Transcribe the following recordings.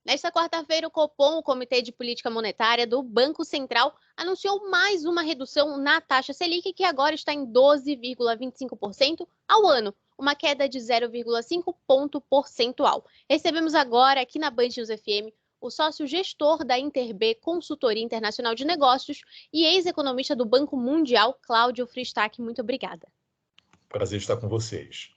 Nesta quarta-feira, o Copom, o Comitê de Política Monetária do Banco Central, anunciou mais uma redução na taxa Selic, que agora está em 12,25% ao ano, uma queda de 0,5 ponto percentual. Recebemos agora, aqui na Band News FM, o sócio gestor da Interb Consultoria Internacional de Negócios e ex-economista do Banco Mundial, Cláudio Fristac. Muito obrigada. Prazer estar com vocês.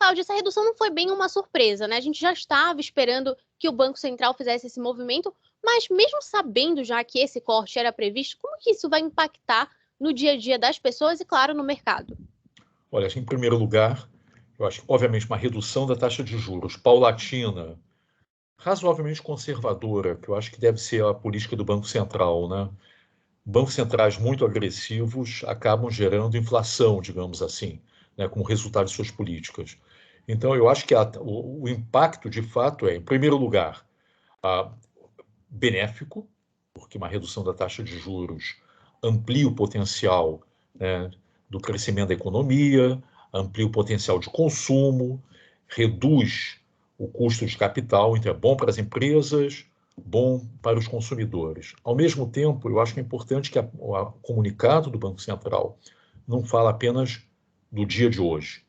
Cláudio, essa redução não foi bem uma surpresa, né? A gente já estava esperando que o Banco Central fizesse esse movimento, mas mesmo sabendo já que esse corte era previsto, como que isso vai impactar no dia a dia das pessoas e, claro, no mercado? Olha, em primeiro lugar, eu acho, obviamente, uma redução da taxa de juros paulatina, razoavelmente conservadora, que eu acho que deve ser a política do Banco Central, né? Bancos centrais muito agressivos acabam gerando inflação, digamos assim, né, como resultado de suas políticas. Então, eu acho que o impacto, de fato, em primeiro lugar, benéfico, porque uma redução da taxa de juros amplia o potencial, né, do crescimento da economia, amplia o potencial de consumo, reduz o custo de capital, então é bom para as empresas, bom para os consumidores. Ao mesmo tempo, eu acho que é importante que o comunicado do Banco Central não fala apenas do dia de hoje.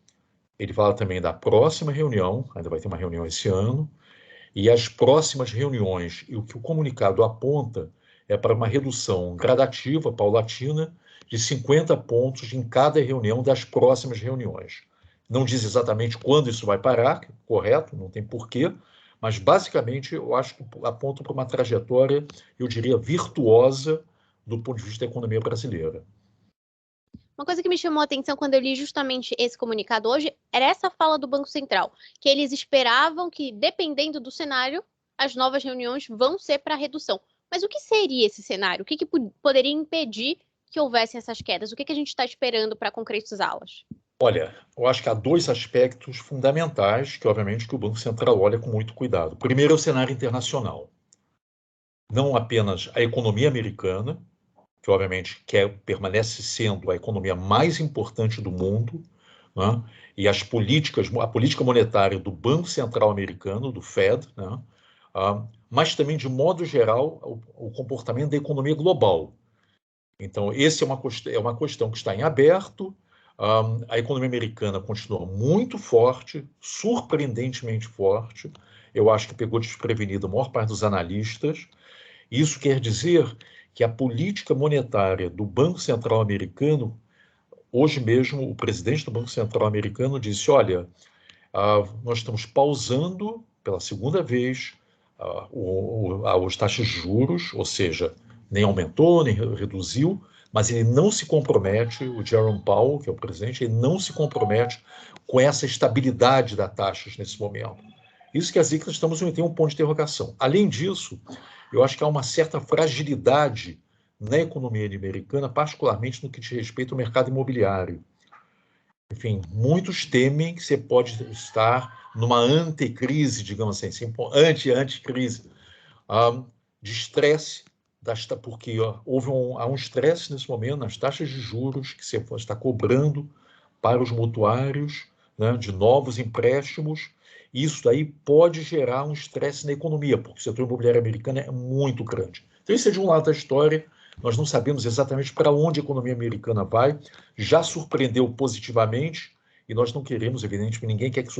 Ele fala também da próxima reunião, ainda vai ter uma reunião esse ano, e as próximas reuniões. E o que o comunicado aponta é para uma redução gradativa, paulatina, de 50 pontos em cada reunião das próximas reuniões. Não diz exatamente quando isso vai parar, correto, não tem porquê, mas basicamente eu acho que aponta para uma trajetória, eu diria, virtuosa do ponto de vista da economia brasileira. Uma coisa que me chamou a atenção quando eu li justamente esse comunicado hoje era essa fala do Banco Central, que eles esperavam que, dependendo do cenário, as novas reuniões vão ser para redução. Mas o que seria esse cenário? O que poderia impedir que houvessem essas quedas? O que a gente está esperando para concretizá-las? Olha, eu acho que há dois aspectos fundamentais que, obviamente, que o Banco Central olha com muito cuidado. Primeiro é o cenário internacional. Não apenas a economia americana, que obviamente permanece sendo a economia mais importante do mundo, né? E a política monetária do Banco Central americano, do Fed, né? Mas também, de modo geral, o comportamento da economia global. Então, esse é uma questão que está em aberto. A economia americana continua muito forte, surpreendentemente forte. Eu acho que pegou desprevenido a maior parte dos analistas. Isso quer dizer que a política monetária do Banco Central americano, hoje mesmo o presidente do Banco Central americano disse, olha, nós estamos pausando pela segunda vez as taxas de juros, ou seja, nem aumentou, nem reduziu, mas ele não se compromete, o Jerome Powell, que é o presidente, ele não se compromete com essa estabilidade das taxas nesse momento. Isso quer dizer que nós estamos em um ponto de interrogação. Além disso, eu acho que há uma certa fragilidade na economia americana, particularmente no que diz respeito ao mercado imobiliário. Enfim, muitos temem que você pode estar numa anticrise, digamos assim, anticrise, de estresse, porque há um estresse nesse momento nas taxas de juros que você está cobrando para os mutuários, né, de novos empréstimos. Isso daí pode gerar um estresse na economia, porque o setor imobiliário americano é muito grande. Então, isso é de um lado da história. Nós não sabemos exatamente para onde a economia americana vai. Já surpreendeu positivamente, e nós não queremos, evidentemente, ninguém quer que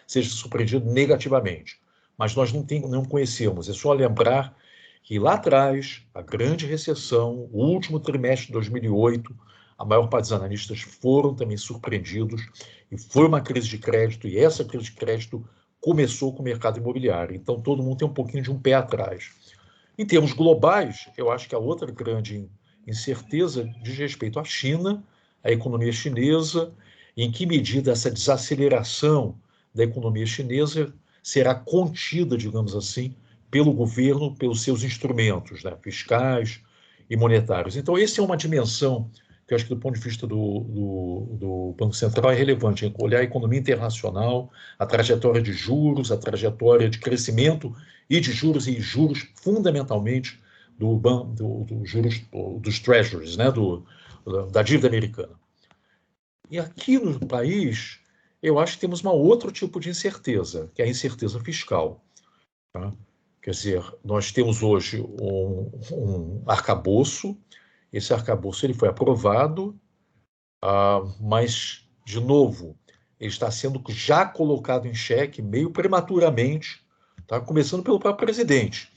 seja surpreendido negativamente. Mas nós não conhecemos. É só lembrar que lá atrás, a grande recessão, o último trimestre de 2008, a maior parte dos analistas foram também surpreendidos e foi uma crise de crédito, e essa crise de crédito começou com o mercado imobiliário. Então, todo mundo tem um pouquinho de um pé atrás. Em termos globais, eu acho que a outra grande incerteza diz respeito à China, à economia chinesa, e em que medida essa desaceleração da economia chinesa será contida, digamos assim, pelo governo, pelos seus instrumentos, né, fiscais e monetários. Então, essa é uma dimensão que eu acho que, do ponto de vista do Banco Central, é relevante, olhar a economia internacional, a trajetória de juros, a trajetória de crescimento e de juros, e juros fundamentalmente juros dos treasuries, né, da dívida americana. E aqui no país, eu acho que temos um outro tipo de incerteza, que é a incerteza fiscal. Tá? Quer dizer, nós temos hoje um arcabouço, esse arcabouço ele foi aprovado, mas, de novo, ele está sendo já colocado em xeque meio prematuramente, tá? Começando pelo próprio presidente,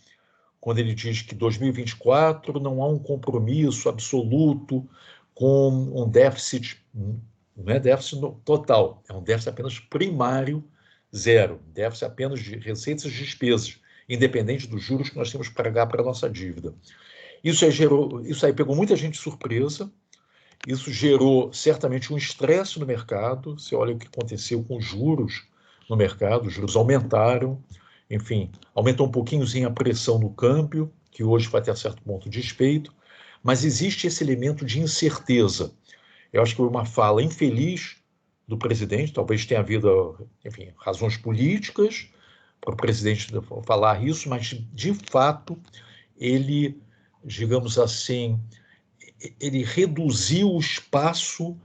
quando ele diz que 2024 não há um compromisso absoluto com um déficit, não é déficit total, é um déficit apenas primário, zero, déficit apenas de receitas e despesas, independente dos juros que nós temos que pagar para a nossa dívida. Isso aí pegou muita gente de surpresa, isso gerou certamente um estresse no mercado. Você olha o que aconteceu com os juros no mercado, os juros aumentaram, enfim, aumentou um pouquinhozinho a pressão no câmbio, que hoje vai ter certo ponto de despeito, mas existe esse elemento de incerteza. Eu acho que foi uma fala infeliz do presidente, talvez tenha havido, enfim, razões políticas para o presidente falar isso, mas, de fato, ele, digamos assim, ele reduziu o espaço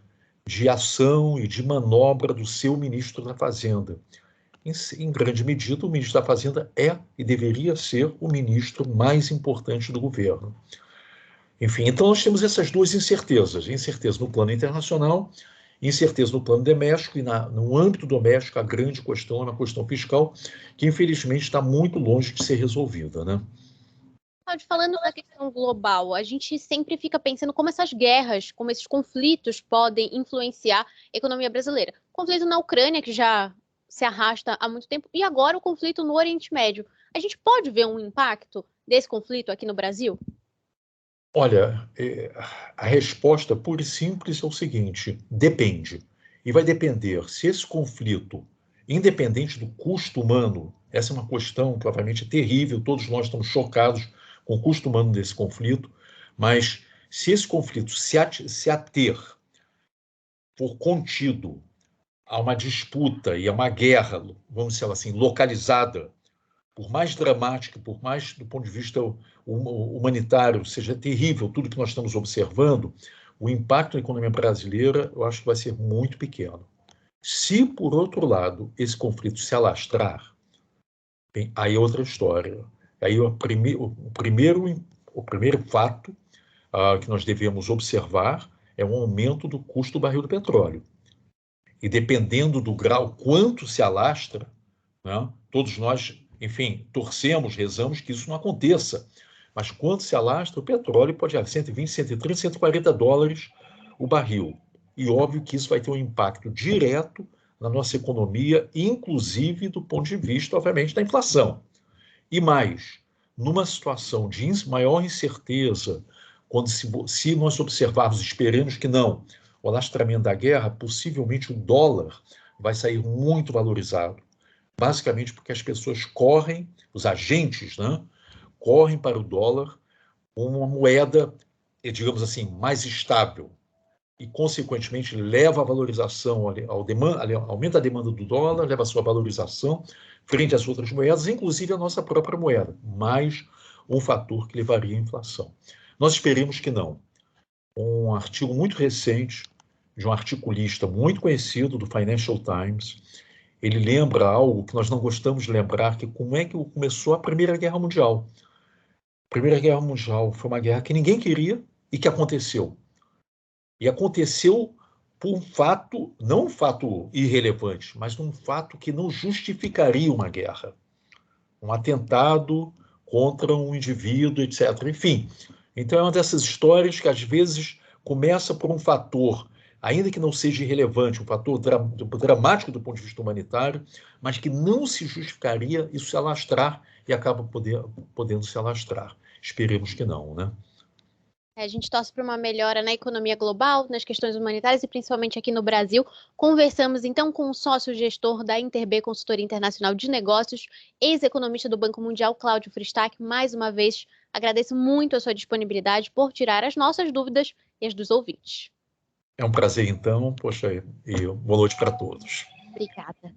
de ação e de manobra do seu ministro da Fazenda. Em grande medida, o ministro da Fazenda é e deveria ser o ministro mais importante do governo. Enfim, então nós temos essas duas incertezas. Incerteza no plano internacional, incerteza no plano doméstico, e no âmbito doméstico a grande questão é uma questão fiscal que, infelizmente, está muito longe de ser resolvida, né? Cláudio, falando da questão global, a gente sempre fica pensando como essas guerras, como esses conflitos podem influenciar a economia brasileira. O conflito na Ucrânia, que já se arrasta há muito tempo, e agora o conflito no Oriente Médio. A gente pode ver um impacto desse conflito aqui no Brasil? Olha, a resposta pura e simples é o seguinte: depende. E vai depender se esse conflito, independente do custo humano, essa é uma questão que, obviamente, é terrível, todos nós estamos chocados com o custo humano desse conflito, mas se esse conflito se ater, for contido a uma disputa e a uma guerra, vamos dizer assim, localizada, por mais dramática, por mais do ponto de vista humanitário, seja terrível tudo que nós estamos observando, o impacto na economia brasileira, eu acho que vai ser muito pequeno. Se, por outro lado, esse conflito se alastrar, bem, aí é outra história. Aí o primeiro fato que nós devemos observar é o aumento do custo do barril do petróleo. E dependendo do grau quanto se alastra, né, todos nós, enfim, torcemos, rezamos que isso não aconteça. Mas quando se alastra, o petróleo pode ir a 120, 130, 140 dólares o barril. E óbvio que isso vai ter um impacto direto na nossa economia, inclusive do ponto de vista, obviamente, da inflação. E mais, numa situação de maior incerteza, quando se nós observarmos, esperemos que não, o alastramento da guerra, possivelmente o dólar vai sair muito valorizado. Basicamente porque as pessoas correm, os agentes, né, correm para o dólar, uma moeda, digamos assim, mais estável, e, consequentemente, leva a valorização, aumenta a demanda do dólar, leva a sua valorização frente às outras moedas, inclusive a nossa própria moeda, mais um fator que levaria à inflação. Nós esperemos que não. Um artigo muito recente, de um articulista muito conhecido do Financial Times, ele lembra algo que nós não gostamos de lembrar, que como é que começou a Primeira Guerra Mundial. A Primeira Guerra Mundial foi uma guerra que ninguém queria e que aconteceu. E aconteceu por um fato, não um fato irrelevante, mas um fato que não justificaria uma guerra. Um atentado contra um indivíduo, etc. Enfim, então é uma dessas histórias que às vezes começa por um fator, ainda que não seja irrelevante, um fator dramático do ponto de vista humanitário, mas que não se justificaria isso se alastrar e acaba podendo se alastrar. Esperemos que não, né? A gente torce para uma melhora na economia global, nas questões humanitárias e principalmente aqui no Brasil. Conversamos então com o sócio-gestor da InterB Consultoria Internacional de Negócios, ex-economista do Banco Mundial, Cláudio Fristac. Mais uma vez, agradeço muito a sua disponibilidade por tirar as nossas dúvidas e as dos ouvintes. É um prazer, então. Poxa, e boa noite para todos. Obrigada.